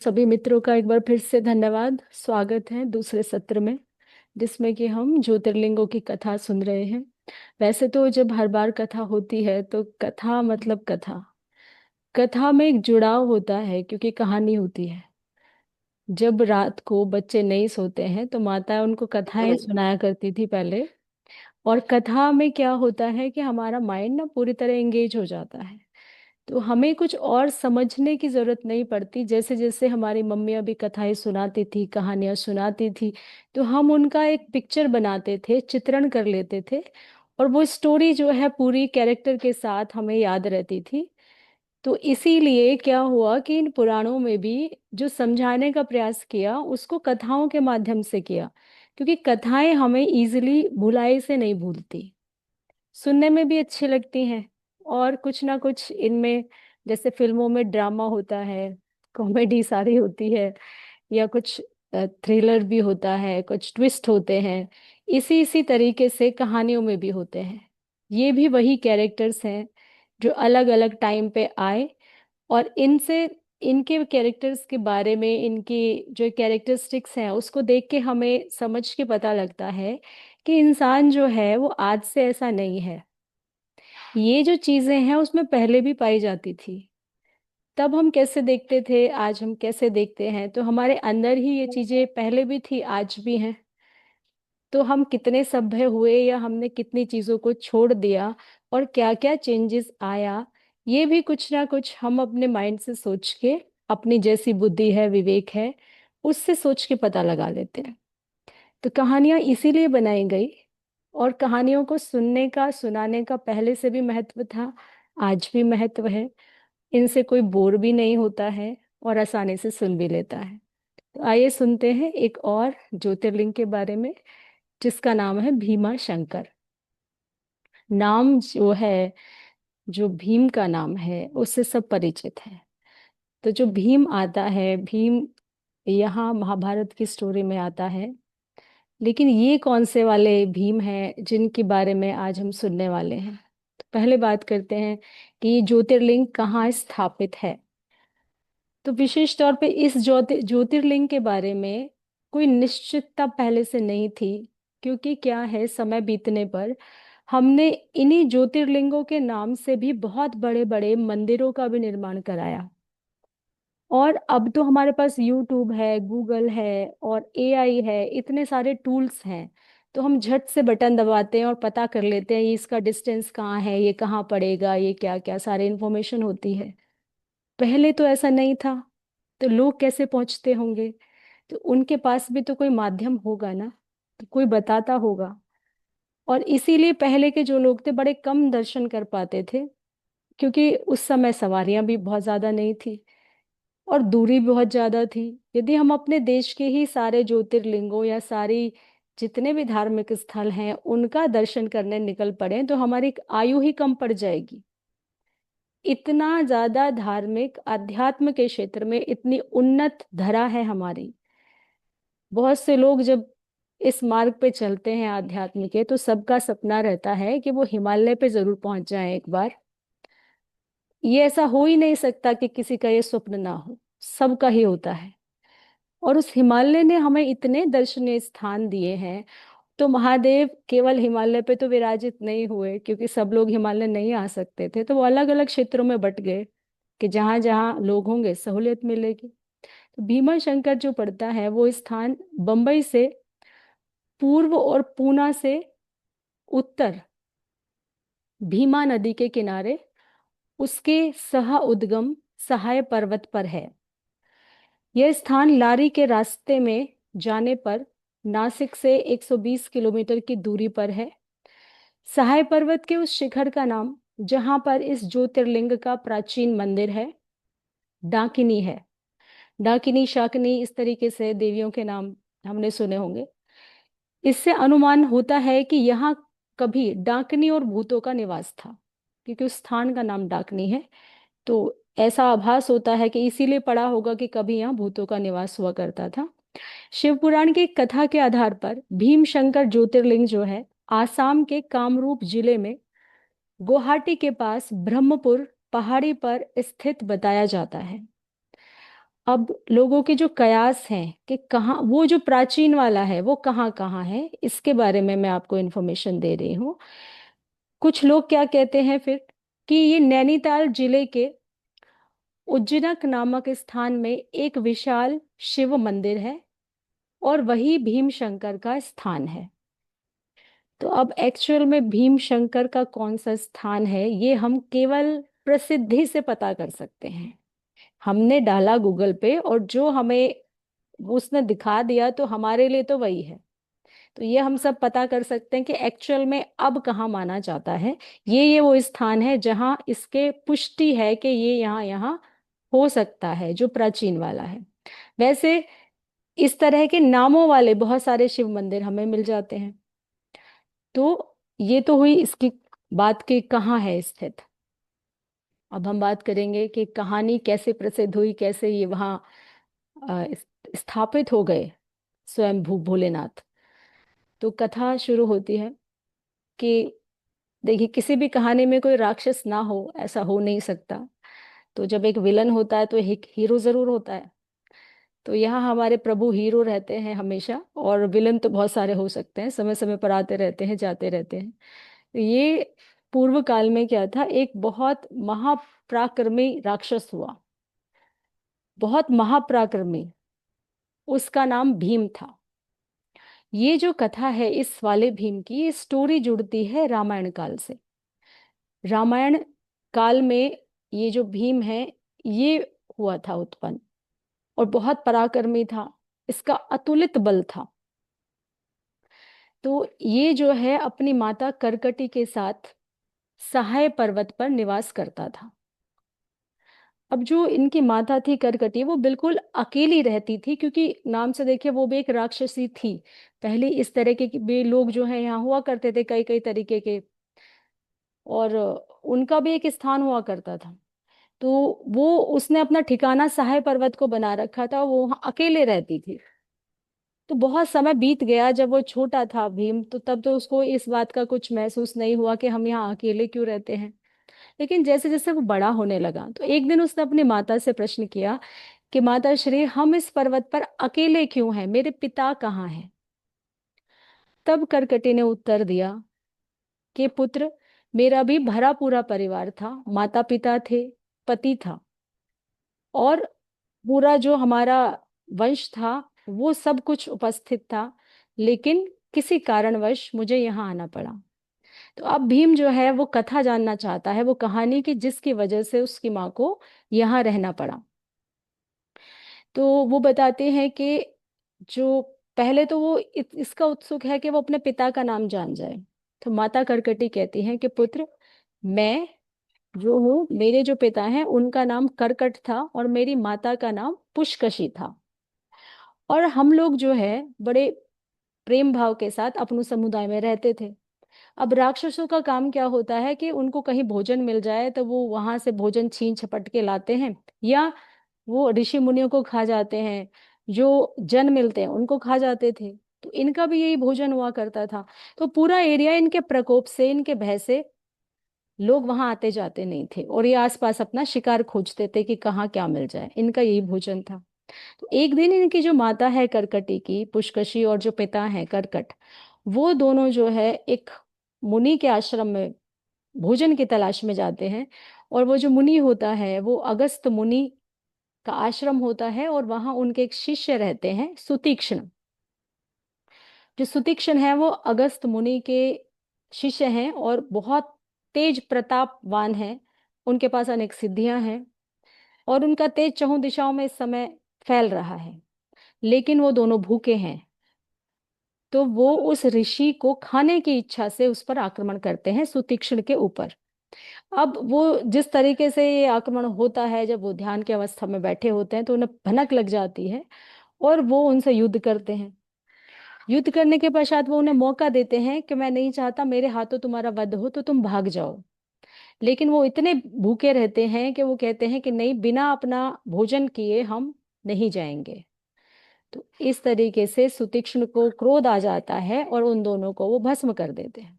सभी मित्रों का एक बार फिर से धन्यवाद। स्वागत है दूसरे सत्र में, जिसमें कि हम ज्योतिर्लिंगों की कथा सुन रहे हैं। वैसे तो जब हर बार कथा होती है तो कथा मतलब कथा, कथा में एक जुड़ाव होता है क्योंकि कहानी होती है। जब रात को बच्चे नहीं सोते हैं तो माता उनको कथाएं सुनाया करती थी पहले। और कथा में क्या होता है कि हमारा माइंड ना पूरी तरह एंगेज हो जाता है। तो हमें कुछ और समझने की जरूरत नहीं पड़ती। जैसे जैसे हमारी मम्मियाँ भी कथाएं सुनाती थी, कहानियां सुनाती थी, तो हम उनका एक पिक्चर बनाते थे, चित्रण कर लेते थे। और वो स्टोरी जो है पूरी कैरेक्टर के साथ हमें याद रहती थी। तो इसीलिए क्या हुआ कि इन पुराणों में भी जो समझाने का प्रयास किया उसको कथाओं के माध्यम से किया, क्योंकि कथाएं हमें इजीली भुलाई से नहीं भूलती, सुनने में भी अच्छी लगती हैं। और कुछ ना कुछ इनमें, जैसे फिल्मों में ड्रामा होता है, कॉमेडी सारी होती है, या कुछ थ्रिलर भी होता है, कुछ ट्विस्ट होते हैं। इसी इसी तरीके से कहानियों में भी होते हैं। ये भी वही कैरेक्टर्स हैं जो अलग अलग टाइम पे आए। और इनसे, इनके कैरेक्टर्स के बारे में, इनकी जो कैरेक्टरिस्टिक्स हैं उसको देख के हमें समझ के पता लगता है कि इंसान जो है वो आज से ऐसा नहीं है। ये जो चीजें हैं उसमें पहले भी पाई जाती थी। तब हम कैसे देखते थे, आज हम कैसे देखते हैं, तो हमारे अंदर ही ये चीजें पहले भी थी, आज भी हैं। तो हम कितने सभ्य हुए या हमने कितनी चीजों को छोड़ दिया और क्या क्या चेंजेस आया, ये भी कुछ ना कुछ हम अपने माइंड से सोच के, अपनी जैसी बुद्धि है, विवेक है, उससे सोच के पता लगा लेते हैं। तो कहानियां इसीलिए बनाई गई। और कहानियों को सुनने का, सुनाने का पहले से भी महत्व था, आज भी महत्व है। इनसे कोई बोर भी नहीं होता है और आसानी से सुन भी लेता है। तो आइए सुनते हैं एक और ज्योतिर्लिंग के बारे में, जिसका नाम है भीमा शंकर। नाम जो है, जो भीम का नाम है उससे सब परिचित है। तो जो भीम आता है, भीम यहाँ महाभारत की स्टोरी में आता है। लेकिन ये कौन से वाले भीम हैं जिनके बारे में आज हम सुनने वाले हैं? तो पहले बात करते हैं कि ये ज्योतिर्लिंग कहाँ स्थापित है। तो विशेष तौर पे इस ज्योतिर्लिंग के बारे में कोई निश्चितता पहले से नहीं थी, क्योंकि क्या है, समय बीतने पर हमने इन्हीं ज्योतिर्लिंगों के नाम से भी बहुत बड़े बड़े मंदिरों का भी निर्माण कराया। और अब तो हमारे पास यूट्यूब है, गूगल है और एआई है, इतने सारे टूल्स हैं। तो हम झट से बटन दबाते हैं और पता कर लेते हैं ये इसका डिस्टेंस कहाँ है, ये कहाँ पड़ेगा, ये क्या क्या सारी इंफॉर्मेशन होती है। पहले तो ऐसा नहीं था। तो लोग कैसे पहुंचते होंगे? तो उनके पास भी तो कोई माध्यम होगा ना, तो कोई बताता होगा। और इसीलिए पहले के जो लोग थे बड़े कम दर्शन कर पाते थे, क्योंकि उस समय सवारियां भी बहुत ज्यादा नहीं थी और दूरी बहुत ज्यादा थी। यदि हम अपने देश के ही सारे ज्योतिर्लिंगों या सारी जितने भी धार्मिक स्थल हैं उनका दर्शन करने निकल पड़े तो हमारी आयु ही कम पड़ जाएगी। इतना ज्यादा धार्मिक अध्यात्म के क्षेत्र में इतनी उन्नत धरा है हमारी। बहुत से लोग जब इस मार्ग पे चलते हैं आध्यात्म के, तो सबका सपना रहता है कि वो हिमालय पे जरूर पहुंच जाएं एक बार। ये ऐसा हो ही नहीं सकता कि किसी का ये स्वप्न ना हो, सबका ही होता है। और उस हिमालय ने हमें इतने दर्शनीय स्थान दिए हैं। तो महादेव केवल हिमालय पे तो विराजित नहीं हुए, क्योंकि सब लोग हिमालय नहीं आ सकते थे, तो वो अलग अलग क्षेत्रों में बट गए कि जहां जहां लोग होंगे सहूलियत मिलेगी। तो भीमा शंकर जो पड़ता है वो स्थान बंबई से पूर्व और पूना से उत्तर, भीमा नदी के किनारे, उसके सह उद्गम सहाय पर्वत पर है। यह स्थान लारी के रास्ते में जाने पर नासिक से 120 किलोमीटर की दूरी पर है। सहाय पर्वत के उस शिखर का नाम, जहां पर इस ज्योतिर्लिंग का प्राचीन मंदिर है, डाकिनी है। डाकिनी, शाकिनी, इस तरीके से देवियों के नाम हमने सुने होंगे। इससे अनुमान होता है कि यहाँ कभी डाकनी और भूतों का निवास था, क्योंकि उस स्थान का नाम डाकनी है। तो ऐसा आभास होता है कि इसीलिए पड़ा होगा कि कभी यहाँ भूतों का निवास हुआ करता था। शिव पुराण की कथा के आधार पर भीमशंकर ज्योतिर्लिंग जो है आसाम के कामरूप जिले में गुवाहाटी के पास ब्रह्मपुर पहाड़ी पर स्थित बताया जाता है। अब लोगों के जो कयास हैं कि कहाँ वो जो प्राचीन वाला है वो कहाँ कहाँ है, इसके बारे में मैं आपको इन्फॉर्मेशन दे रही हूँ। कुछ लोग क्या कहते हैं फिर कि ये नैनीताल जिले के उज्जैनक नामक स्थान में एक विशाल शिव मंदिर है और वही भीम शंकर का स्थान है। तो अब एक्चुअल में भीम शंकर का कौन सा स्थान है ये हम केवल प्रसिद्धि से पता कर सकते हैं। हमने डाला गूगल पे और जो हमें उसने दिखा दिया तो हमारे लिए तो वही है। तो ये हम सब पता कर सकते हैं कि एक्चुअल में अब कहाँ माना जाता है। ये वो स्थान है जहाँ इसके पुष्टि है कि ये यहाँ यहाँ हो सकता है, जो प्राचीन वाला है। वैसे इस तरह के नामों वाले बहुत सारे शिव मंदिर हमें मिल जाते हैं। तो ये तो हुई इसकी बात कि कहाँ है स्थित। अब हम बात करेंगे कि कहानी कैसे प्रसिद्ध हुई, कैसे ये वहाँ स्थापित हो गए स्वयं भू भोलेनाथ। तो कथा शुरू होती है कि देखिए, किसी भी कहानी में कोई राक्षस ना हो ऐसा हो नहीं सकता। तो जब एक विलन होता है तो एक हीरो जरूर होता है। तो यहाँ हमारे प्रभु हीरो रहते हैं हमेशा, और विलन तो बहुत सारे हो सकते हैं, समय समय पर आते रहते हैं जाते रहते हैं। तो ये पूर्व काल में क्या था, एक बहुत महापराक्रमी राक्षस हुआ, बहुत महापराक्रमी। उसका नाम भीम था। ये जो कथा है इस वाले भीम की, ये स्टोरी जुड़ती है रामायण काल से। रामायण काल में ये जो भीम है ये हुआ था उत्पन्न, और बहुत पराक्रमी था, इसका अतुलित बल था। तो ये जो है अपनी माता करकटी के साथ सहाय पर्वत पर निवास करता था। अब जो इनकी माता थी करकटी, वो बिल्कुल अकेली रहती थी, क्योंकि नाम से देखिए वो भी एक राक्षसी थी। पहले इस तरह के भी लोग जो है यहाँ हुआ करते थे, कई कई तरीके के, और उनका भी एक स्थान हुआ करता था। तो वो उसने अपना ठिकाना सहाय पर्वत को बना रखा था, वो वहाँ अकेले रहती थी। तो बहुत समय बीत गया, जब वो छोटा था भीम, तो तब तो उसको इस बात का कुछ महसूस नहीं हुआ कि हम यहाँ अकेले क्यों रहते हैं। लेकिन जैसे जैसे वो बड़ा होने लगा तो एक दिन उसने अपनी माता से प्रश्न किया कि माता श्री, हम इस पर्वत पर अकेले क्यों हैं, मेरे पिता कहाँ हैं। तब करकटी ने उत्तर दिया कि पुत्र, मेरा भी भरा पूरा परिवार था, माता पिता थे, पति था, और पूरा जो हमारा वंश था वो सब कुछ उपस्थित था। लेकिन किसी कारणवश मुझे यहाँ आना पड़ा। तो अब भीम जो है वो कथा जानना चाहता है, वो कहानी की जिसकी वजह से उसकी माँ को यहाँ रहना पड़ा। तो वो बताते हैं कि जो पहले तो वो इसका उत्सुक है कि वो अपने पिता का नाम जान जाए। तो माता करकटी कहती हैं कि पुत्र, मैं जो हूँ, मेरे जो पिता हैं उनका नाम करकट था और मेरी माता का नाम पुष्कशी था। और हम लोग जो है बड़े प्रेम भाव के साथ अपने समुदाय में रहते थे। अब राक्षसों का काम क्या होता है कि उनको कहीं भोजन मिल जाए तो वो वहां से भोजन छीन झपट के लाते हैं, या वो ऋषि मुनियों को खा जाते हैं, जो जन मिलते हैं उनको खा जाते थे। तो इनका भी यही भोजन हुआ करता था। तो पूरा एरिया इनके प्रकोप से, इनके भय से लोग वहां आते जाते नहीं थे, और ये आसपास अपना शिकार खोजते थे कि कहाँ क्या मिल जाए, इनका यही भोजन था। तो एक दिन इनकी जो माता है करकटी की, पुष्कशी, और जो पिता है करकट, वो दोनों जो है एक मुनि के आश्रम में भोजन की तलाश में जाते हैं। और वो जो मुनि होता है वो अगस्त मुनि का आश्रम होता है, और वहां उनके एक शिष्य रहते हैं सुतीक्ष्ण। जो सुतीक्ष्ण है वो अगस्त मुनि के शिष्य हैं और बहुत तेज प्रतापवान हैं। उनके पास अनेक सिद्धियां हैं और उनका तेज चहुं दिशाओं में इस समय फैल रहा है। लेकिन वो दोनों भूखे हैं। तो वो उस ऋषि को खाने की इच्छा से उस पर आक्रमण करते हैं, सुतीक्ष्ण के ऊपर। अब वो जिस तरीके से ये आक्रमण होता है, जब वो ध्यान की अवस्था में बैठे होते हैं तो उन्हें भनक लग जाती है और वो उनसे युद्ध करते हैं। युद्ध करने के पश्चात वो उन्हें मौका देते हैं कि मैं नहीं चाहता मेरे हाथों तुम्हारा वध हो, तो तुम भाग जाओ। लेकिन वो इतने भूखे रहते हैं कि वो कहते हैं कि नहीं, बिना अपना भोजन किए हम नहीं जाएंगे। तो इस तरीके से सुतीक्ष्ण को क्रोध आ जाता है और उन दोनों को वो भस्म कर देते हैं।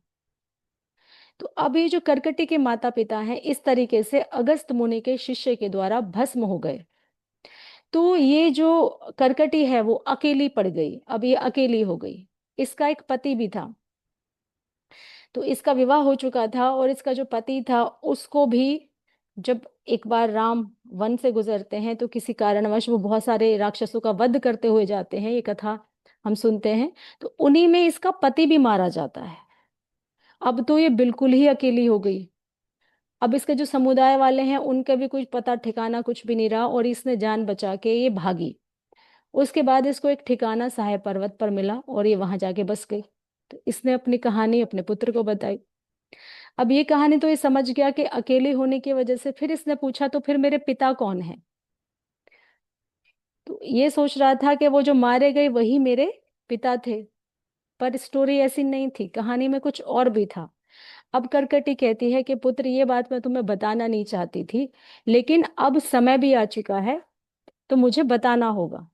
तो अब ये जो करकटी के माता पिता हैं इस तरीके से अगस्त मुनि के शिष्य के द्वारा भस्म हो गए। तो ये जो करकटी है वो अकेली पड़ गई, अब ये अकेली हो गई। इसका एक पति भी था, तो इसका विवाह हो चुका था, और इसका जो पति था उसको भी, जब एक बार राम वन से गुजरते हैं तो किसी कारणवश वो बहुत सारे राक्षसों का वध करते हुए जाते हैं, ये कथा हम सुनते हैं। तो उन्हीं में इसका पति भी मारा जाता है। अब तो ये बिल्कुल ही अकेली हो गई। अब इसके जो समुदाय वाले हैं उनका भी कुछ पता ठिकाना कुछ भी नहीं रहा, और इसने जान बचा के ये भागी। उसके बाद इसको एक ठिकाना सहाय पर्वत पर मिला और ये वहां जाके बस गई। तो इसने अपनी कहानी अपने पुत्र को बताई। अब ये कहानी तो ये समझ गया कि अकेले होने की वजह से, फिर इसने पूछा तो फिर मेरे पिता कौन है। तो ये सोच रहा था कि वो जो मारे गए वही मेरे पिता थे, पर स्टोरी ऐसी नहीं थी, कहानी में कुछ और भी था। अब करकटी कहती है कि पुत्र, ये बात मैं तुम्हें बताना नहीं चाहती थी, लेकिन अब समय भी आ चुका है तो मुझे बताना होगा।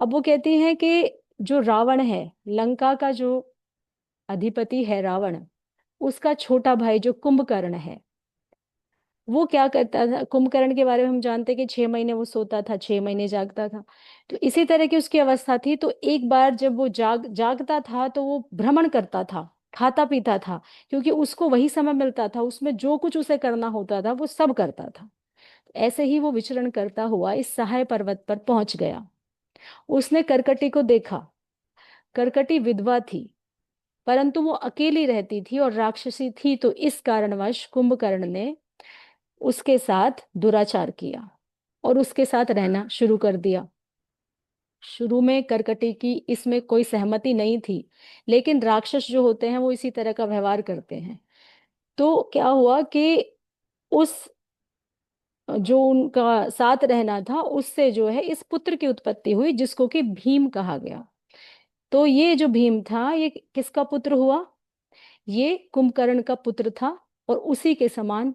अब वो कहती है कि जो रावण है, लंका का जो अधिपति है रावण, उसका छोटा भाई जो कुंभकर्ण है, वो क्या करता था। कुंभकर्ण के बारे में हम जानते हैं कि 6 महीने वो सोता था, 6 महीने जागता था। तो इसी तरह की उसकी अवस्था थी। तो एक बार जब वो जागता था तो वो भ्रमण करता था, खाता पीता था, क्योंकि उसको वही समय मिलता था, उसमें जो कुछ उसे करना होता था वो सब करता था। ऐसे ही वो विचरण करता हुआ इस सहाय पर्वत पर पहुंच गया। उसने करकटी को देखा। करकटी विधवा थी, परंतु वो अकेली रहती थी और राक्षसी थी, तो इस कारणवश कुंभकर्ण ने उसके साथ दुराचार किया और उसके साथ रहना शुरू कर दिया। शुरू में करकटी की इसमें कोई सहमति नहीं थी, लेकिन राक्षस जो होते हैं वो इसी तरह का व्यवहार करते हैं। तो क्या हुआ कि उस जो उनका साथ रहना था उससे जो है इस पुत्र की उत्पत्ति हुई, जिसको कि भीम कहा गया। तो ये जो भीम था ये किसका पुत्र हुआ? ये कुंभकर्ण का पुत्र था, और उसी के समान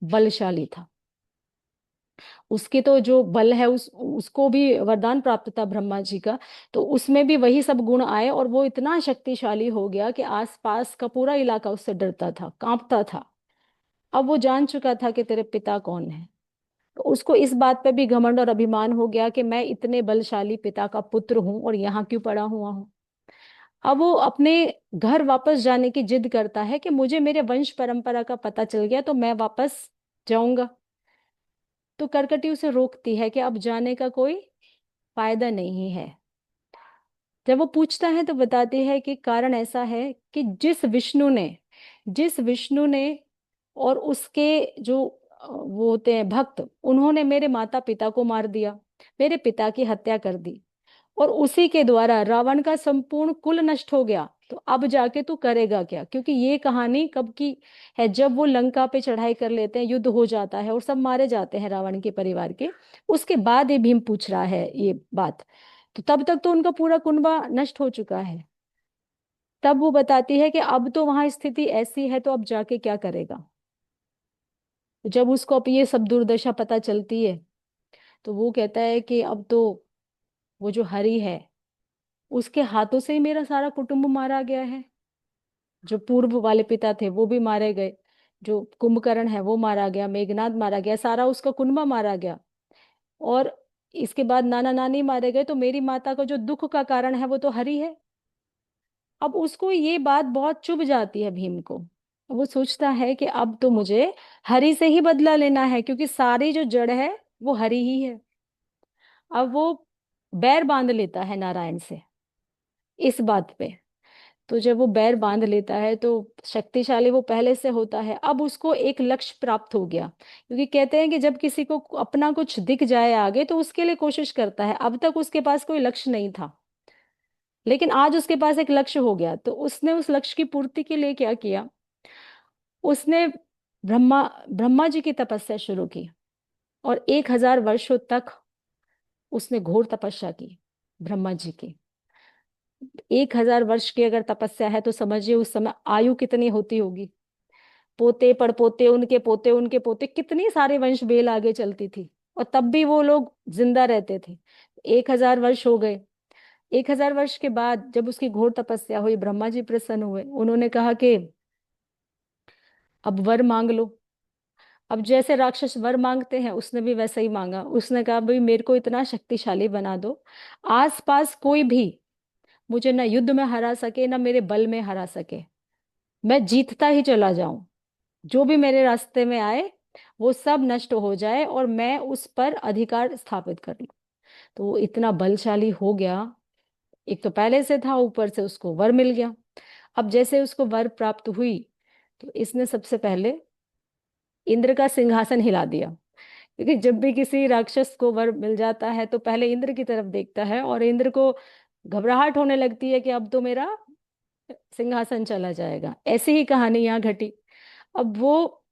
बलशाली था। उसके तो जो बल है उसको भी वरदान प्राप्त था ब्रह्मा जी का, तो उसमें भी वही सब गुण आए, और वो इतना शक्तिशाली हो गया कि आसपास का पूरा इलाका उससे डरता था, कांपता था। अब वो जान चुका था कि तेरे पिता कौन है। तो उसको इस बात पे भी घमंड और अभिमान हो गया कि मैं इतने बलशाली पिता का पुत्र हूं और यहाँ क्यों पड़ा हुआ हूँ। अब वो अपने घर वापस जाने की जिद करता है कि मुझे मेरे वंश परंपरा का पता चल गया तो मैं वापस जाऊंगा। तो करकटी उसे रोकती है कि अब जाने का कोई फायदा नहीं है। जब वो पूछता है तो बताती है कि कारण ऐसा है कि जिस विष्णु ने और उसके जो वो होते हैं भक्त, उन्होंने मेरे माता पिता को मार दिया, मेरे पिता की हत्या कर दी, और उसी के द्वारा रावण का संपूर्ण कुल नष्ट हो गया। तो अब जाके तू करेगा क्या? क्योंकि ये कहानी कब की है, जब वो लंका पे चढ़ाई कर लेते हैं, युद्ध हो जाता है और सब मारे जाते हैं रावण के परिवार के। उसके बाद ये भीम पूछ रहा है ये बात। तो तब तक तो उनका पूरा कुनबा नष्ट हो चुका है। तब वो बताती है कि अब तो वहां स्थिति ऐसी है, तो अब जाके क्या करेगा। तो जब उसको अब ये सब दुर्दशा पता चलती है, तो वो कहता है कि अब तो वो जो हरि है उसके हाथों से ही मेरा सारा कुटुंब मारा गया है। जो पूर्व वाले पिता थे वो भी मारे गए, जो कुंभकर्ण है वो मारा गया, मेघनाद मारा गया, सारा उसका कुनबा मारा गया, और इसके बाद नाना नानी मारे गए, तो मेरी माता का जो दुख का कारण है वो तो हरि है। अब उसको ये बात बहुत चुभ जाती है भीम को। वो सोचता है कि अब तो मुझे हरि से ही बदला लेना है, क्योंकि सारी जो जड़ है वो हरि ही है। अब वो बैर बांध लेता है नारायण से इस बात पे। तो जब वो बैर बांध लेता है तो शक्तिशाली वो पहले से होता है, अब उसको एक लक्ष्य प्राप्त हो गया। क्योंकि कहते हैं कि जब किसी को अपना कुछ दिख जाए आगे तो उसके लिए कोशिश करता है। अब तक उसके पास कोई लक्ष्य नहीं था, लेकिन आज उसके पास एक लक्ष्य हो गया, तो उसने उस लक्ष्य की पूर्ति के लिए क्या किया। उसने ब्रह्मा ब्रह्मा जी की तपस्या शुरू की, और 1000 वर्षों तक उसने घोर तपस्या की ब्रह्मा जी की। 1000 वर्ष की अगर तपस्या है तो समझिए उस समय आयु कितनी होती होगी। पोते पड़पोते उनके पोते कितनी सारे वंश बेल आगे चलती थी, और तब भी वो लोग जिंदा रहते थे। 1000 वर्ष हो गए। 1000 वर्ष के बाद जब उसकी घोर तपस्या हुई, ब्रह्मा जी प्रसन्न हुए, उन्होंने कहा कि अब वर मांग लो। अब जैसे राक्षस वर मांगते हैं, उसने भी वैसा ही मांगा। उसने कहा भाई मेरे को इतना शक्तिशाली बना दो, आसपास कोई भी मुझे ना युद्ध में हरा सके ना मेरे बल में हरा सके, मैं जीतता ही चला जाऊं, जो भी मेरे रास्ते में आए वो सब नष्ट हो जाए और मैं उस पर अधिकार स्थापित कर लूं। तो वो इतना बलशाली हो गया, एक तो पहले से था, ऊपर से उसको वर मिल गया। अब जैसे उसको वर प्राप्त हुई, तो इसने सबसे पहले इंद्र का सिंहासन हिला दिया। क्योंकि जब भी किसी राक्षस को वर मिल जाता है तो पहले इंद्र की तरफ देखता है, और इंद्र को घबराहट होने लगती है कि अब तो मेरा सिंहासन चला जाएगा। ऐसी ही कहानी यहाँ घटी। अब वो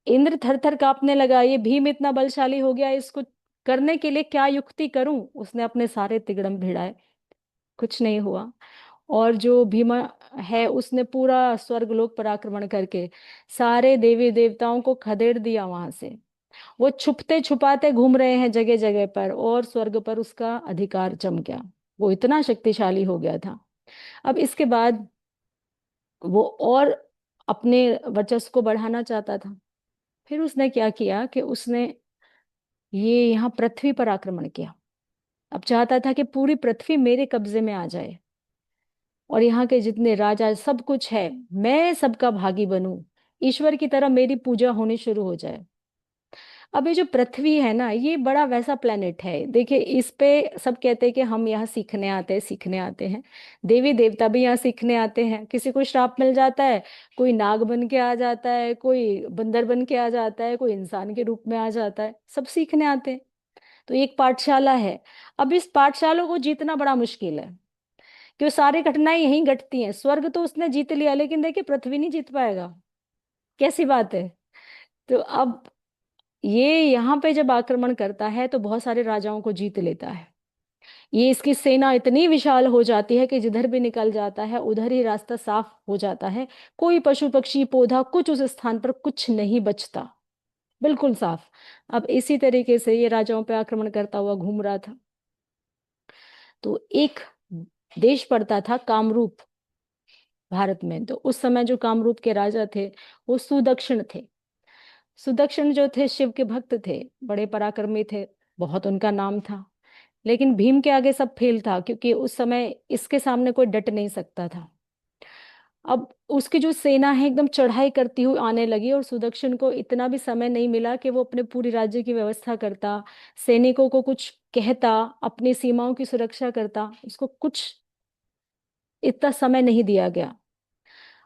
इंद्र थर थर कांपने लगा, ये भीम इतना बलशाली हो गया, इसको करने के लिए क्या युक्ति करूं। उसने अपने सारे तिगड़म भिड़ाए, कुछ नहीं हुआ। और जो भीमा है, उसने पूरा स्वर्गलोक पर आक्रमण करके सारे देवी देवताओं को खदेड़ दिया वहां से। वो छुपते छुपाते घूम रहे हैं जगह जगह पर, और स्वर्ग पर उसका अधिकार जम गया। वो इतना शक्तिशाली हो गया था। अब इसके बाद वो और अपने वर्चस्व को बढ़ाना चाहता था। फिर उसने क्या किया कि उसने ये यहाँ पृथ्वी पर आक्रमण किया। अब चाहता था कि पूरी पृथ्वी मेरे कब्जे में आ जाए, और यहाँ के जितने राजा सब कुछ है, मैं सबका भागी बनूं, ईश्वर की तरह मेरी पूजा होनी शुरू हो जाए। अब ये जो पृथ्वी है ना, ये बड़ा वैसा प्लेनेट है। देखिए, इस पे सब कहते हैं कि हम यहाँ सीखने आते हैं, सीखने आते हैं। देवी देवता भी यहाँ सीखने आते हैं। किसी को श्राप मिल जाता है, कोई नाग बन के आ जाता है, कोई बंदर बन के आ जाता है, कोई इंसान के रूप में आ जाता है, सब सीखने आते हैं। तो एक पाठशाला है। अब इस पाठशाला को जीतना बड़ा मुश्किल है, क्यों सारी घटनाएं यहीं घटती हैं। स्वर्ग तो उसने जीत लिया, लेकिन देखिए पृथ्वी नहीं जीत पाएगा। कैसी बात है। तो अब ये यहाँ पे जब आक्रमण करता है तो बहुत सारे राजाओं को जीत लेता है। ये इसकी सेना इतनी विशाल हो जाती है कि जिधर भी निकल जाता है उधर ही रास्ता साफ हो जाता है। कोई पशु पक्षी पौधा कुछ उस स्थान पर कुछ नहीं बचता, बिल्कुल साफ। अब इसी तरीके से ये राजाओं पे आक्रमण करता हुआ घूम रहा था। तो एक देश पड़ता था कामरूप, भारत में। तो उस समय जो कामरूप के राजा थे वो सुदक्षिण थे। सुदक्षिण जो थे शिव के भक्त थे, बड़े पराक्रमी थे, बहुत उनका नाम था। लेकिन भीम के आगे सब फेल था, क्योंकि उस समय इसके सामने कोई डट नहीं सकता था। अब उसकी जो सेना है एकदम चढ़ाई करती हुई आने लगी, और सुदक्षिण को इतना भी समय नहीं मिला कि वो अपने पूरी राज्य की व्यवस्था करता, सैनिकों को कुछ कहता, अपनी सीमाओं की सुरक्षा करता। उसको कुछ इतना समय नहीं दिया गया।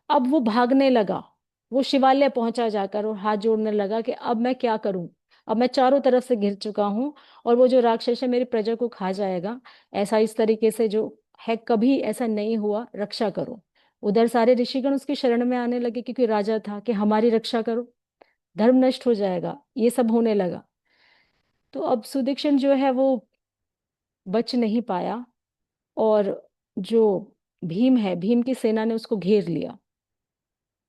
अब वो भागने लगा। वो शिवालय पहुंचा जाकर और हाथ जोड़ने लगा कि अब मैं क्या करूं। अब मैं चारों तरफ से घिर चुका हूं, और वो जो राक्षस है मेरी प्रजा को खा जाएगा। ऐसा इस तरीके से जो है कभी ऐसा नहीं हुआ, रक्षा करो। उधर सारे ऋषिगण उसकी शरण में आने लगे, क्योंकि राजा था, कि हमारी रक्षा करो, धर्म नष्ट हो जाएगा। ये सब होने लगा। तो अब सुदीक्षण जो है वो बच नहीं पाया, और जो भीम है, भीम की सेना ने उसको घेर लिया।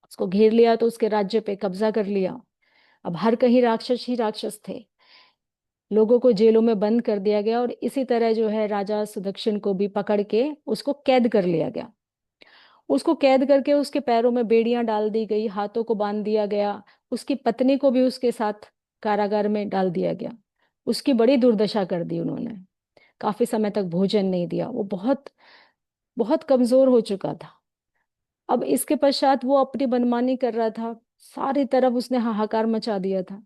उसको घेर लिया तो उसके राज्य पे कब्जा कर लिया। अब हर कहीं राक्षस ही राक्षस थे। लोगों को जेलों में बंद कर दिया गया, और इसी तरह जो है राजा सुदक्षिण को भी पकड़ के उसको कैद कर लिया गया। उसको कैद करके उसके पैरों में बेड़ियां डाल दी गई, हाथों को बांध दिया गया। उसकी पत्नी को भी उसके साथ कारागार में डाल दिया गया। उसकी बड़ी दुर्दशा कर दी उन्होंने। काफी समय तक भोजन नहीं दिया। वो बहुत बहुत कमजोर हो चुका था। अब इसके पश्चात वो अपनी मनमानी कर रहा था। सारी तरफ उसने हाहाकार मचा दिया था।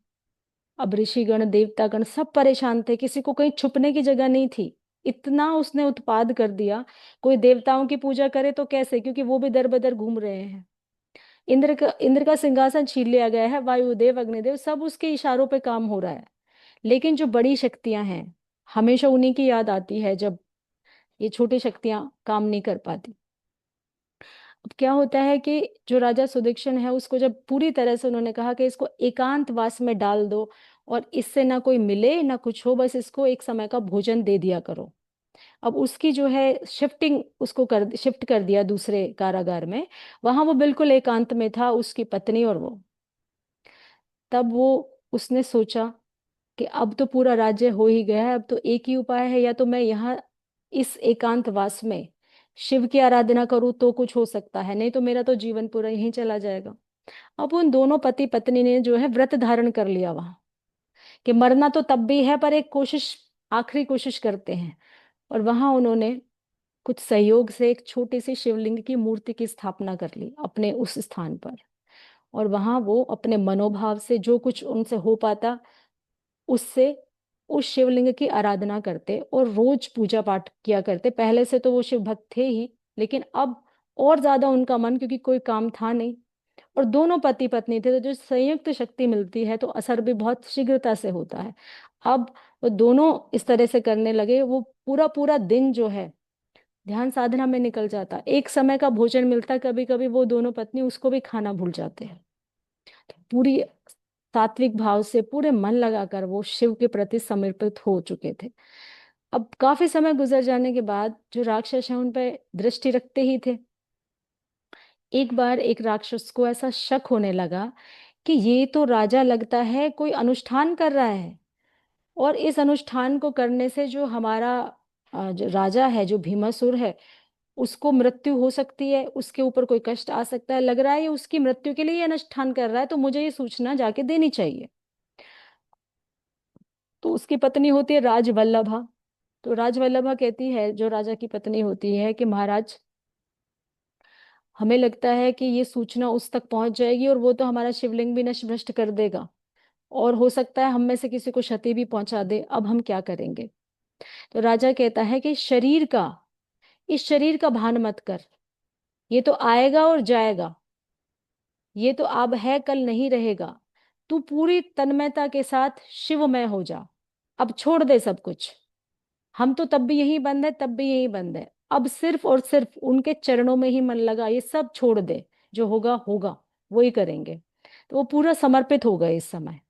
अब ऋषिगण देवतागण सब परेशान थे, किसी को कहीं छुपने की जगह नहीं थी। इतना उसने उत्पाद कर दिया। कोई देवताओं की पूजा करे तो कैसे, क्योंकि वो भी दर बदर घूम रहे हैं। इंद्र का सिंहासन छीन लिया गया है, वायुदेव अग्निदेव सब उसके इशारों पे काम हो रहा है। लेकिन जो बड़ी शक्तियां हैं, हमेशा उन्हीं की याद आती है जब ये छोटी शक्तियां काम नहीं कर पाती। अब क्या होता है कि जो राजा सुदीक्षण है, उसको जब पूरी तरह से उन्होंने कहा कि इसको एकांतवास में डाल दो, और इससे ना कोई मिले ना कुछ हो, बस इसको एक समय का भोजन दे दिया करो। अब उसकी जो है शिफ्टिंग, उसको कर शिफ्ट कर दिया दूसरे कारागार में। वहां वो बिल्कुल एकांत में था, उसकी पत्नी और वो। तब वो उसने सोचा कि अब तो पूरा राज्य हो ही गया है, अब तो एक ही उपाय है, या तो मैं यहाँ इस एकांतवास में शिव की आराधना करूँ तो कुछ हो सकता है, नहीं तो मेरा तो जीवन पूरा यहीं चला जाएगा। अब उन दोनों पति पत्नी ने जो है व्रत धारण कर लिया वहां, कि मरना तो तब भी है पर एक कोशिश, आखिरी कोशिश करते हैं। और वहां उन्होंने कुछ सहयोग से एक छोटी सी शिवलिंग की मूर्ति की स्थापना कर ली अपने उस स्थान पर। और वहां वो अपने मनोभाव से जो कुछ उनसे हो पाता उससे उस शिवलिंग की आराधना करते और रोज पूजा पाठ किया करते। पहले से तो वो शिव भक्त थे ही, लेकिन अब और ज्यादा उनका मन, क्योंकि कोई काम था नहीं और दोनों पति पत्नी थे, तो जो संयुक्त शक्ति मिलती है तो असर भी बहुत शीघ्रता से होता है। अब वो दोनों इस तरह से करने लगे, वो पूरा पूरा दिन जो है ध्यान साधना में निकल जाता। एक समय का भोजन मिलता, कभी कभी वो दोनों पत्नी उसको भी खाना भूल जाते हैं। पूरी सात्विक भाव से पूरे मन लगाकर वो शिव के प्रति समर्पित हो चुके थे। अब काफी समय गुजर जाने के बाद जो राक्षस हैं उन पर दृष्टि रखते ही थे। एक बार एक राक्षस को ऐसा शक होने लगा कि ये तो राजा लगता है कोई अनुष्ठान कर रहा है, और इस अनुष्ठान को करने से जो हमारा जो राजा है, जो भीमासुर है, उसको मृत्यु हो सकती है, उसके ऊपर कोई कष्ट आ सकता है। लग रहा है ये उसकी मृत्यु के लिए ये अनुष्ठान कर रहा है, तो मुझे ये सूचना जाके देनी चाहिए। तो उसकी पत्नी होती है राजवल्लभा। तो राजवल्लभा कहती है, जो राजा की पत्नी होती है, कि महाराज, हमें लगता है कि ये सूचना उस तक पहुंच जाएगी और वो तो हमारा शिवलिंग भी नष्ट भ्रष्ट कर देगा, और हो सकता है हम में से किसी को क्षति भी पहुंचा दे। अब हम क्या करेंगे? तो राजा कहता है कि इस शरीर का भान मत कर, ये तो आएगा और जाएगा, ये तो अब है कल नहीं रहेगा। तू पूरी तन्मयता के साथ शिवमय हो जा, अब छोड़ दे सब कुछ। हम तो तब भी यही बंद है, तब भी यही बंद है, अब सिर्फ और सिर्फ उनके चरणों में ही मन लगा, ये सब छोड़ दे, जो होगा होगा, वो ही करेंगे। तो वो पूरा समर्पित हो गए इस समय।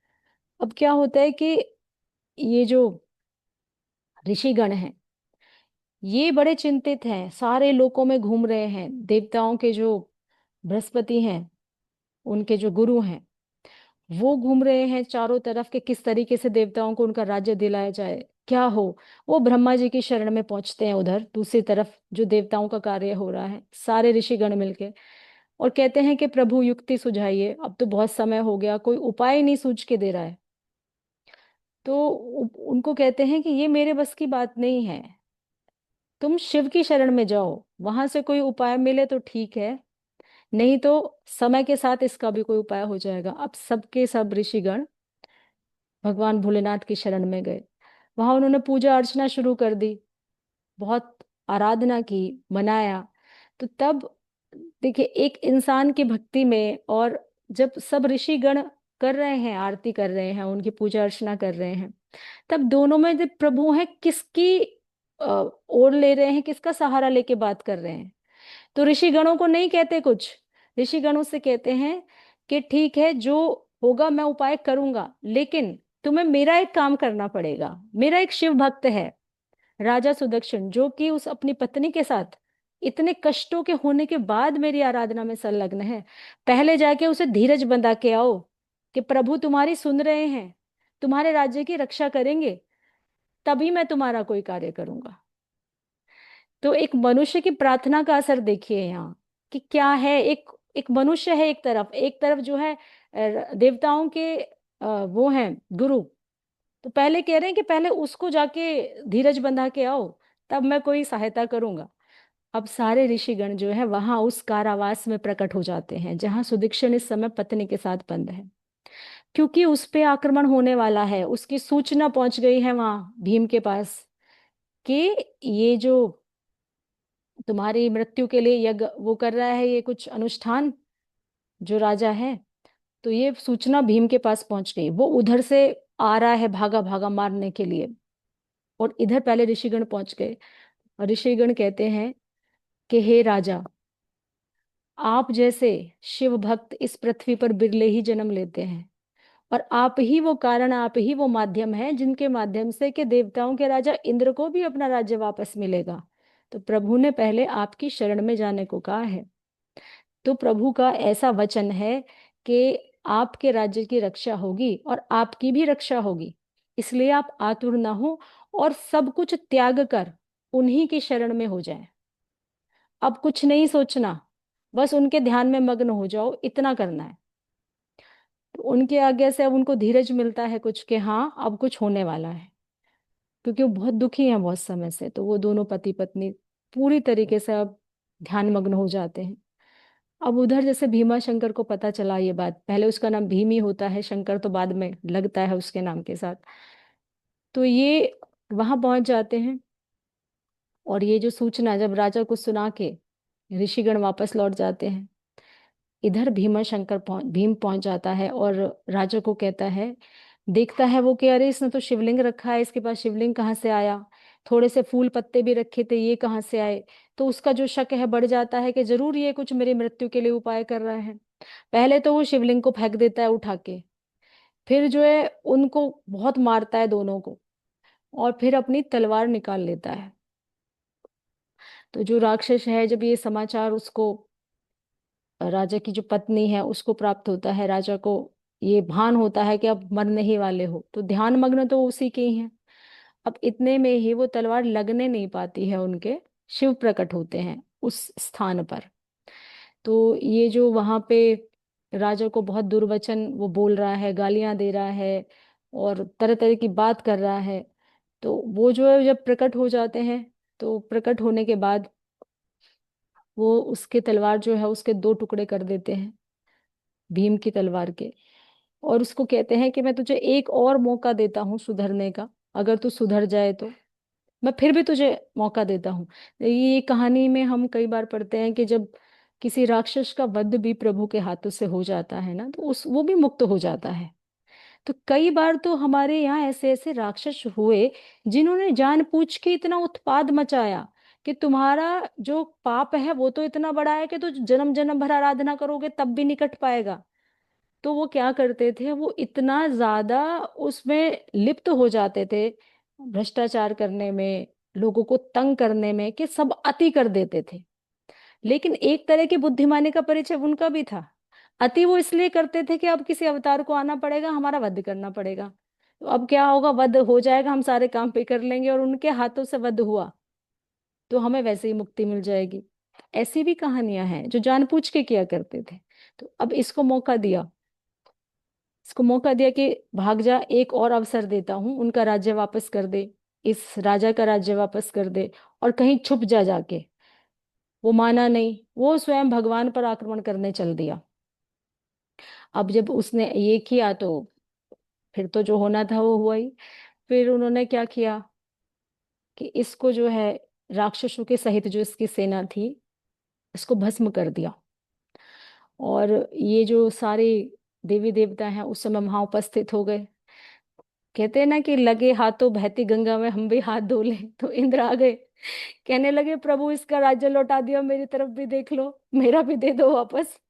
अब क्या होता है कि ये जो ऋषिगण हैं, ये बड़े चिंतित हैं, सारे लोकों में घूम रहे हैं। देवताओं के जो बृहस्पति हैं, उनके जो गुरु हैं, वो घूम रहे हैं चारों तरफ के किस तरीके से देवताओं को उनका राज्य दिलाया जाए, क्या हो। वो ब्रह्मा जी की शरण में पहुंचते हैं, उधर दूसरी तरफ जो देवताओं का कार्य हो रहा है, सारे ऋषिगण मिलके, और कहते हैं कि प्रभु युक्ति सुझाइए, अब तो बहुत समय हो गया, कोई उपाय नहीं सूझ के दे रहा है। तो उनको कहते हैं कि ये मेरे बस की बात नहीं है, तुम शिव की शरण में जाओ, वहां से कोई उपाय मिले तो ठीक है, नहीं तो समय के साथ इसका भी कोई उपाय हो जाएगा। अब सबके सब ऋषिगण भगवान भोलेनाथ की शरण में गए। वहां उन्होंने पूजा अर्चना शुरू कर दी, बहुत आराधना की, मनाया। तो तब देखिए, एक इंसान की भक्ति में, और जब सब ऋषिगण कर रहे हैं, आरती कर रहे हैं, उनकी पूजा अर्चना कर रहे हैं, तब दोनों में जो प्रभु है, किसकी ओर ले रहे हैं, किसका सहारा लेके बात कर रहे हैं? तो ऋषिगणों को नहीं कहते कुछ, ऋषिगणों से कहते हैं कि ठीक है, जो होगा मैं उपाय करूंगा, लेकिन तुम्हें मेरा एक काम करना पड़ेगा। मेरा एक शिव भक्त है, राजा सुदक्षिण, जो कि उस अपनी पत्नी के साथ इतने कष्टों के होने के बाद मेरी आराधना में संलग्न है। पहले जाके उसे धीरज बंधा के आओ कि प्रभु तुम्हारी सुन रहे हैं, तुम्हारे राज्य की रक्षा करेंगे, तभी मैं तुम्हारा कोई कार्य करूंगा। तो एक मनुष्य की प्रार्थना का असर देखिए यहाँ, कि क्या है, एक एक मनुष्य है, एक तरफ जो है देवताओं के वो हैं गुरु। तो पहले कह रहे हैं कि पहले उसको जाके धीरज बंधा के आओ, तब मैं कोई सहायता करूंगा। अब सारे ऋषिगण जो है वहां उस कारावास में प्रकट हो जाते हैं, जहां सुदीक्षण इस समय पत्नी के साथ बंद है, क्योंकि उस पे आक्रमण होने वाला है। उसकी सूचना पहुंच गई है वहां भीम के पास, कि ये जो तुम्हारी मृत्यु के लिए यज्ञ वो कर रहा है, ये कुछ अनुष्ठान, जो राजा है। तो ये सूचना भीम के पास पहुंच गई, वो उधर से आ रहा है भागा भागा मारने के लिए, और इधर पहले ऋषिगण पहुंच गए। और ऋषिगण कहते हैं कि हे राजा, आप जैसे शिव भक्त इस पृथ्वी पर बिरले ही जन्म लेते हैं, और आप ही वो कारण, आप ही वो माध्यम है जिनके माध्यम से कि देवताओं के राजा इंद्र को भी अपना राज्य वापस मिलेगा। तो प्रभु ने पहले आपकी शरण में जाने को कहा है। तो प्रभु का ऐसा वचन है कि आपके राज्य की रक्षा होगी और आपकी भी रक्षा होगी, इसलिए आप आतुर ना हो और सब कुछ त्याग कर उन्हीं की शरण में हो जाए। अब कुछ नहीं सोचना, बस उनके ध्यान में मग्न हो जाओ, इतना करना है। तो उनके आज्ञा से अब उनको धीरज मिलता है कुछ, कि हाँ अब कुछ होने वाला है, क्योंकि वो बहुत दुखी हैं बहुत समय से। तो वो दोनों पति पत्नी पूरी तरीके से अब ध्यान मग्न हो जाते हैं। अब उधर जैसे भीमा शंकर को पता चला ये बात, पहले उसका नाम भीम ही होता है, शंकर तो बाद में लगता है उसके नाम के साथ। तो ये वहां पहुंच जाते हैं, और ये जो सूचना जब राजा को सुना के ऋषिगण वापस लौट जाते हैं, इधर भीमा शंकर भीम पहुंच जाता है और राजा को कहता है, देखता है वो कि अरे इसने तो शिवलिंग रखा है, इसके पास शिवलिंग कहाँ से आया, थोड़े से फूल पत्ते भी रखे थे, ये कहाँ से आए। तो उसका जो शक है बढ़ जाता है कि जरूर ये कुछ मेरी मृत्यु के लिए उपाय कर रहा है। पहले तो वो शिवलिंग को फेंक देता है उठा के, फिर जो है उनको बहुत मारता है दोनों को, और फिर अपनी तलवार निकाल लेता है। तो जो राक्षस है, जब ये समाचार उसको, राजा की जो पत्नी है उसको प्राप्त होता है, राजा को ये भान होता है कि अब मरने ही वाले हो, तो ध्यान मग्न तो उसी के ही है। अब इतने में ही वो तलवार लगने नहीं पाती है उनके, शिव प्रकट होते हैं उस स्थान पर। तो ये जो वहां पे राजा को बहुत दुर्वचन वो बोल रहा है, गालियां दे रहा है और तरह तरह की बात कर रहा है, तो वो जो है जब प्रकट हो जाते हैं, तो प्रकट होने के बाद वो उसके तलवार जो है उसके दो टुकड़े कर देते हैं, भीम की तलवार के। और उसको कहते हैं कि मैं तुझे एक और मौका देता हूँ सुधरने का, अगर तू सुधर जाए तो मैं फिर भी तुझे मौका देता हूँ। ये कहानी में हम कई बार पढ़ते हैं कि जब किसी राक्षस का वध भी प्रभु के हाथों से हो जाता है ना, तो उस वो भी मुक्त हो जाता है। तो कई बार तो हमारे यहाँ ऐसे ऐसे राक्षस हुए जिन्होंने जानबूझ के इतना उत्पाद मचाया कि तुम्हारा जो पाप है वो तो इतना बड़ा है कि तो जन्म जन्म भर आराधना करोगे तब भी निकट पाएगा। तो वो क्या करते थे, वो इतना ज्यादा उसमें लिप्त हो जाते थे, भ्रष्टाचार करने में, लोगों को तंग करने में, कि सब अति कर देते थे। लेकिन एक तरह की बुद्धिमानी का परिचय उनका भी था। अति वो इसलिए करते थे कि अब किसी अवतार को आना पड़ेगा, हमारा वध करना पड़ेगा। तो अब क्या होगा, वध हो जाएगा, हम सारे काम पे कर लेंगे, और उनके हाथों से वध हुआ तो हमें वैसे ही मुक्ति मिल जाएगी। ऐसी भी कहानियां हैं जो जानबूझ के किया करते थे। तो अब इसको मौका दिया कि भाग जा, एक और अवसर देता हूं, उनका राज्य वापस कर दे, इस राजा का राज्य वापस कर दे, और कहीं छुप जा जाके। वो माना नहीं, वो स्वयं भगवान पर आक्रमण करने चल दिया। अब जब उसने ये किया तो फिर तो जो होना था वो हुआ ही। फिर उन्होंने क्या किया कि इसको जो है, राक्षसों के सहित जो इसकी सेना थी, इसको भस्म कर दिया। और ये जो सारे देवी देवता हैं उस समय वहां उपस्थित हो गए। कहते हैं ना कि लगे हाथों बहती गंगा में हम भी हाथ धो लें, तो इंद्र आ गए, कहने लगे प्रभु इसका राज्य लौटा दिया, मेरी तरफ भी देख लो, मेरा भी दे दो वापस।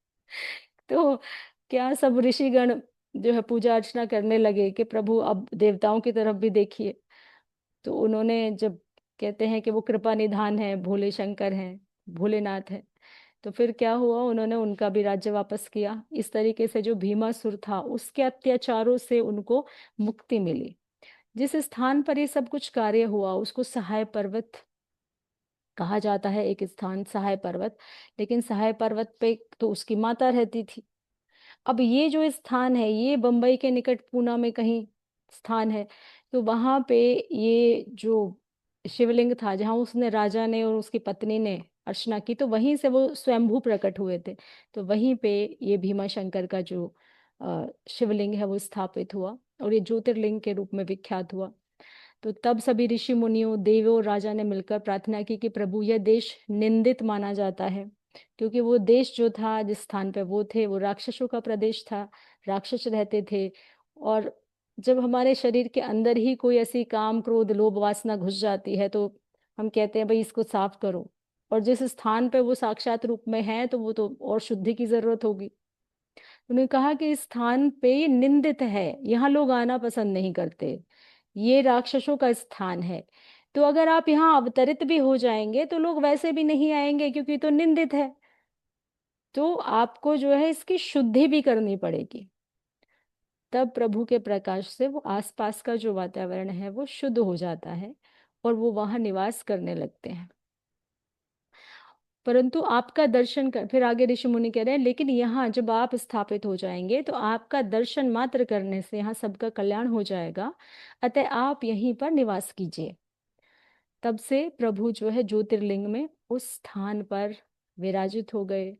तो क्या सब ऋषिगण जो है पूजा अर्चना करने लगे कि प्रभु अब देवताओं की तरफ भी देखिए। तो उन्होंने जब, कहते हैं कि वो कृपा निधान है, भोले शंकर हैं, भोलेनाथ है, तो फिर क्या हुआ, उन्होंने उनका भी राज्य वापस किया। इस तरीके से जो भीमासुर था उसके अत्याचारों से उनको मुक्ति मिली। जिस स्थान पर ये सब कुछ कार्य हुआ उसको सहाय पर्वत कहा जाता है, एक स्थान सहाय पर्वत। लेकिन सहाय पर्वत पे तो उसकी माता रहती थी। अब ये जो स्थान है ये बंबई के निकट पूना में कहीं स्थान है। तो वहां पे ये जो शिवलिंग था, जहाँ उसने, राजा ने और उसकी पत्नी ने अर्चना की, तो वहीं से वो स्वयंभू प्रकट हुए थे। तो वहीं पे ये भीमा शंकर का जो शिवलिंग है वो स्थापित हुआ, और ये ज्योतिर्लिंग के रूप में विख्यात हुआ। तो तब सभी ऋषि मुनियों, देवों और राजा ने मिलकर प्रार्थना की कि प्रभु यह देश निंदित माना जाता है, क्योंकि वो देश जो था, जिस स्थान पे वो थे, वो राक्षसों का प्रदेश था, राक्षस रहते थे। और जब हमारे शरीर के अंदर ही कोई ऐसी काम क्रोध लोभ वासना घुस जाती है, तो हम कहते हैं भाई इसको साफ करो। और जिस स्थान पे वो साक्षात रूप में है, तो वो तो और शुद्धि की जरूरत होगी। उन्होंने कहा कि इस स्थान पे ये निंदित है, यहाँ लोग आना पसंद नहीं करते, ये राक्षसों का स्थान है। तो अगर आप यहाँ अवतरित भी हो जाएंगे तो लोग वैसे भी नहीं आएंगे, क्योंकि तो निंदित है। तो आपको जो है इसकी शुद्धि भी करनी पड़ेगी। तब प्रभु के प्रकाश से वो आसपास का जो वातावरण है वो शुद्ध हो जाता है, और वो वहां निवास करने लगते हैं। परंतु आपका दर्शन कर, फिर आगे ऋषि मुनि कह रहे हैं, लेकिन यहाँ जब आप स्थापित हो जाएंगे तो आपका दर्शन मात्र करने से यहाँ सबका कल्याण हो जाएगा, अतः आप यहीं पर निवास कीजिए। तब से प्रभु जो है ज्योतिर्लिंग में उस स्थान पर विराजित हो गए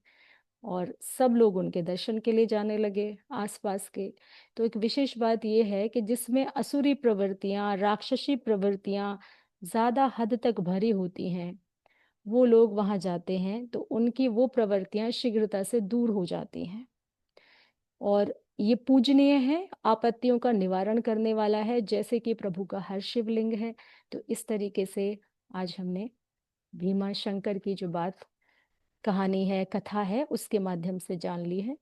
और सब लोग उनके दर्शन के लिए जाने लगे आसपास के। तो एक विशेष बात यह है कि जिसमें असुरी प्रवृत्तियां, राक्षसी प्रवृत्तियां ज्यादा हद तक भरी होती हैं, वो लोग वहां जाते हैं तो उनकी वो प्रवृत्तियां शीघ्रता से दूर हो जाती हैं। और ये पूजनीय है, आपत्तियों का निवारण करने वाला है, जैसे कि प्रभु का हर शिवलिंग है। तो इस तरीके से आज हमने भीमा शंकर की जो बात, कहानी है, कथा है, उसके माध्यम से जान ली है।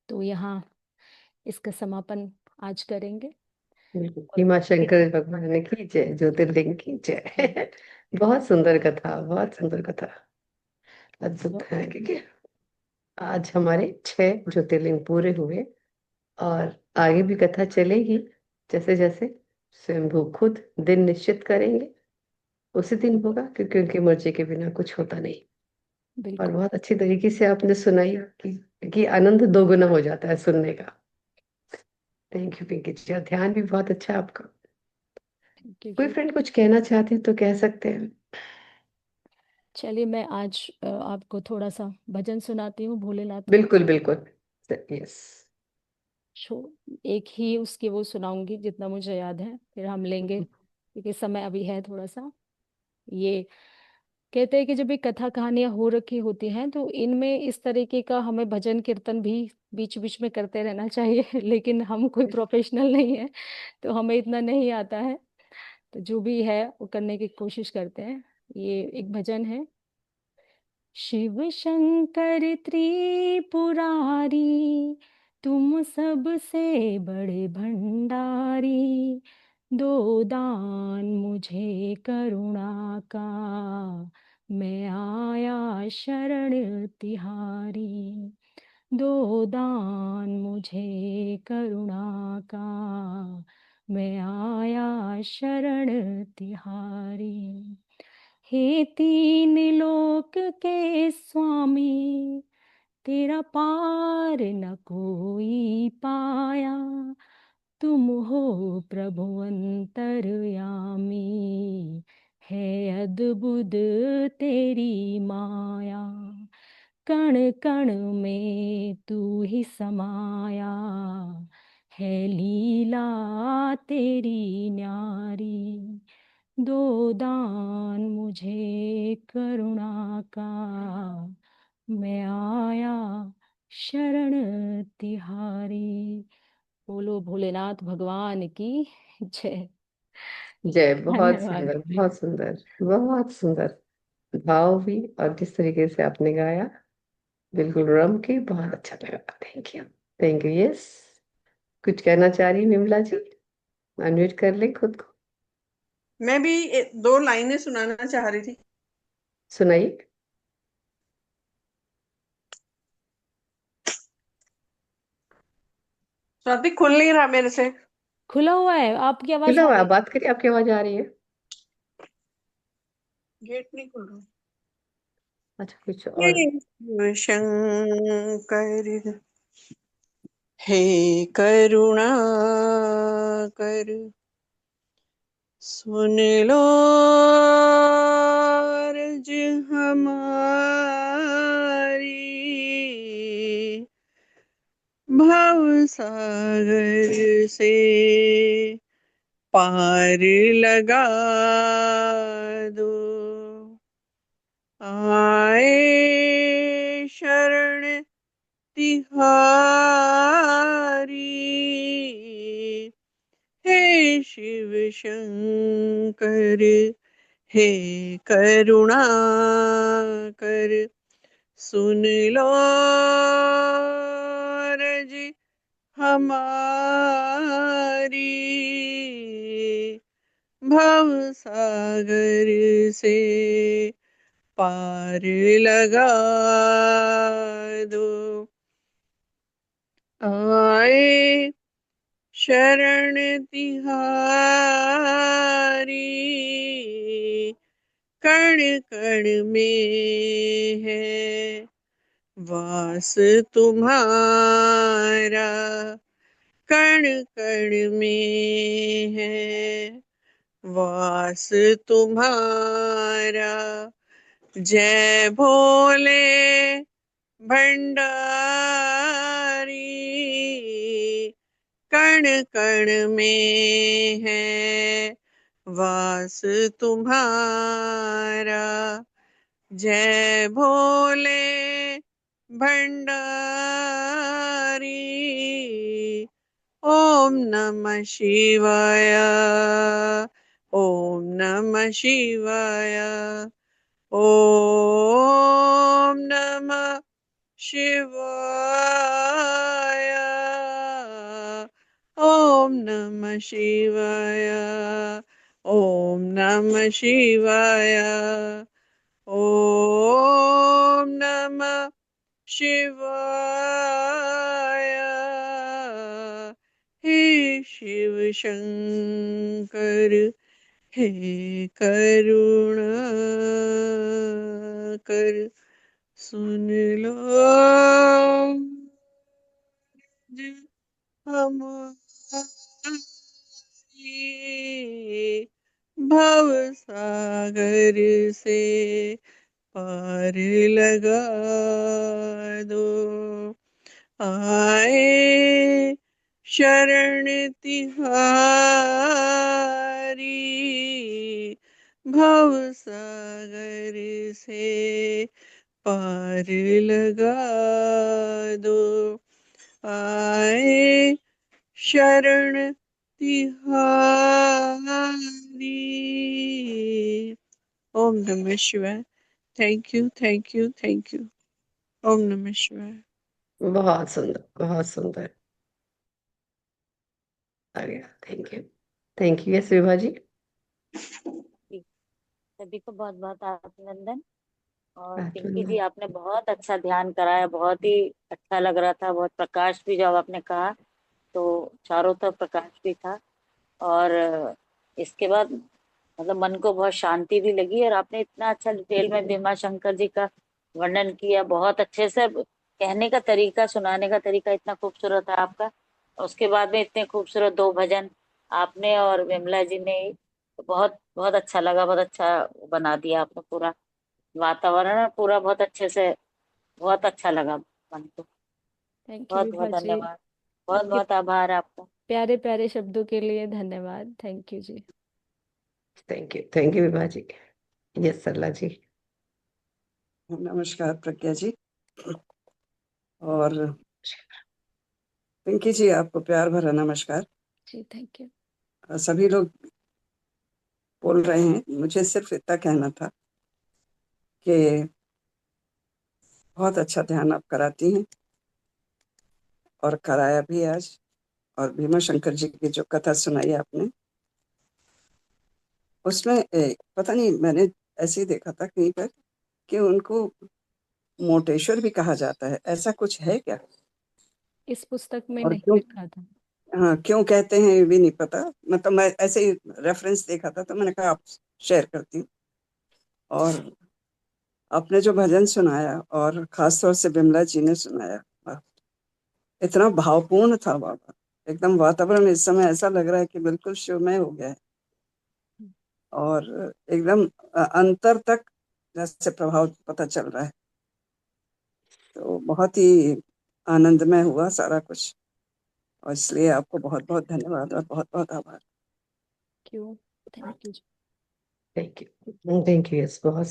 तो यहाँ इसका समापन आज करेंगे। बिल्कुल, और भीमा शंकर भगवान की जय, ज्योतिर्लिंग की जय। बहुत सुंदर कथा, बहुत सुंदर कथा। अद्भुत तो है, क्योंकि आज हमारे 6 ज्योतिर्लिंग पूरे हुए, और आगे भी कथा चलेगी। जैसे जैसे स्वयंभू खुद दिन निश्चित करेंगे, उसी दिन होगा, क्योंकि उनकी मर्जी के बिना कुछ होता नहीं। और बिल्कुल। बहुत अच्छी तरीके से आपने सुनाई कि आनंद दोगुना हो जाता है सुनने का। थैंक यू पिंकी जी, और ध्यान भी बहुत अच्छा है आपका। कोई क्योंकि फ्रेंड कुछ कहना चाहते हैं तो कह सकते हैं। चलिए मैं आज आपको थोड़ा सा भजन सुनाती हूँ भोलेनाथ का। बिल्कुल बिल्कुल। यस। एक ही उसकी वो सुनाऊंगी जितना मुझे याद है, फिर हम लेंगे क्योंकि समय अभी है थोड़ा सा। ये कहते हैं कि जब ये कथा कहानियां हो रखी होती हैं तो इनमें इस तरीके का हमें भजन कीर्तन भी बीच बीच में करते रहना चाहिए। लेकिन हम कोई प्रोफेशनल नहीं है तो हमें इतना नहीं आता है, तो जो भी है वो करने की कोशिश करते हैं। ये एक भजन है। शिव शंकर त्रिपुरारी, तुम सबसे बड़े भंडारी, दो दान मुझे करुणा का, मैं आया शरण तिहारी। दो दान मुझे करुणा का, मैं आया शरण तिहारी। हे तीन लोक के स्वामी, तेरा पार न कोई पाया, तुम हो प्रभु अंतर्यामी, है अद्भुत तेरी माया। कण कण में तू ही समाया, है लीला तेरी न्यारी। दो दान मुझे करुणा का, मैं आया शरण तिहारी। बोलो भोलेनाथ भगवान की जय। जय। बहुत धन्यवाद। सुंदर, बहुत सुंदर, बहुत सुंदर भाव भी, और जिस तरीके से आपने गाया, बिल्कुल रम के बहुत अच्छा लगा। Thank you. Thank you. Yes. कुछ कहना चाह रही विमला जी? अनम्यूट कर ले खुद को। मैं भी दो लाइनें सुनाना चाह रही थी। सुनाइए। स्वाति खुल नहीं रहा मेरे से। खुला हुआ है, आपकी आवाज खुला आ हुआ है, रही बात करिए, आपकी आवाज आ रही है। गेट नहीं खुल रहा। अच्छा, कुछ हे और। शिव शंकर, हे करुणा कर, सुन लो अर्ज हमारी, भव सागर से पार लगा दो, आए शरण तिहारी। हे शिव शंकर, हे करुणा कर, सुन लो रज हमारी, भव सागर से पार लगा दो, आए शरण तिहारी। कण कण में है वास तुम्हारा, कण कण में है वास तुम्हारा। जय भोले भंडारी, कण कण में है वास तुम्हारा। जय भोले भंडारी, ओम नमः शिवाय, ओम नमः शिवाय, ओम नमः शिवाय, ओम नमः शिवाय, ओम नमः शिवाय, ओम नमः शिवाय। हे शिव शंकर, हे करुणाकर, सुन लो हमारी, भव सागर से पार लगा दो। आए शरण तिहारी, भव सागर से पार लगा दो। आए शरण तिहारी। ओम नमः शिवाय। Thank you, thank you, thank you. ओम नमः शिवाय। बहुत सुंदर, बहुत सुंदर। आ गया। Thank you, thank you. Yes Vibha ji. जी, सभी को बहुत बहुत अभिनंदन। और पिंकी जी, अभिनंदन। आपने बहुत अच्छा ध्यान कराया, बहुत ही अच्छा लग रहा था। बहुत प्रकाश भी, जब आपने कहा तो चारों तरफ प्रकाश भी था। और इसके बाद मतलब मन को बहुत शांति भी लगी। और आपने इतना अच्छा डिटेल में भीमा शंकर जी का वर्णन किया, बहुत अच्छे से। कहने का तरीका, सुनाने का तरीका इतना खूबसूरत है आपका। उसके बाद में इतने खूबसूरत दो भजन आपने और विमला जी ने, बहुत बहुत अच्छा लगा। बहुत अच्छा बना दिया आपने पूरा वातावरण, पूरा बहुत अच्छे से। बहुत अच्छा लगा मन को। थैंक यू बहुत विभा बहुत जी, धन्यवाद। बहुत आपके बहुत आभार आपका। प्यारे प्यारे शब्दों के लिए धन्यवाद। थैंक यू जी। Thank you Vibha ji. Yes Sarla ji. नमस्कार प्रज्ञा जी, और पिंकी जी, आपको प्यार भरा नमस्कार। जी थैंक यू। सभी लोग बोल रहे हैं, मुझे सिर्फ इतना कहना था कि बहुत अच्छा ध्यान आप कराती हैं, और कराया भी आज। और भीमा शंकर जी की जो कथा सुनाई आपने, उसमें पता नहीं, मैंने ऐसे ही देखा था कहीं पर कि उनको मोटेश्वर भी कहा जाता है। ऐसा कुछ है क्या? इस पुस्तक में और नहीं क्यों, लिखा था। हाँ, क्यों कहते हैं ये भी नहीं पता। मतलब मैं ऐसे ही रेफरेंस देखा था, तो मैंने कहा आप शेयर करती हूँ। और आपने जो भजन सुनाया, और खास तौर से बिमला जी ने सुनाया, वाह, इतना भावपूर्ण था बाबा। एकदम वातावरण इस समय ऐसा लग रहा है कि बिल्कुल शिवमय हो गया है। और एकदम अंतर तक जैसे प्रभाव पता चल रहा है। तो बहुत ही आनंदमय हुआ सारा कुछ। और इसलिए आपको बहुत बहुत धन्यवाद और बहुत बहुत आभार। क्यों? Thank you. Thank you, thank you. Yes बहुत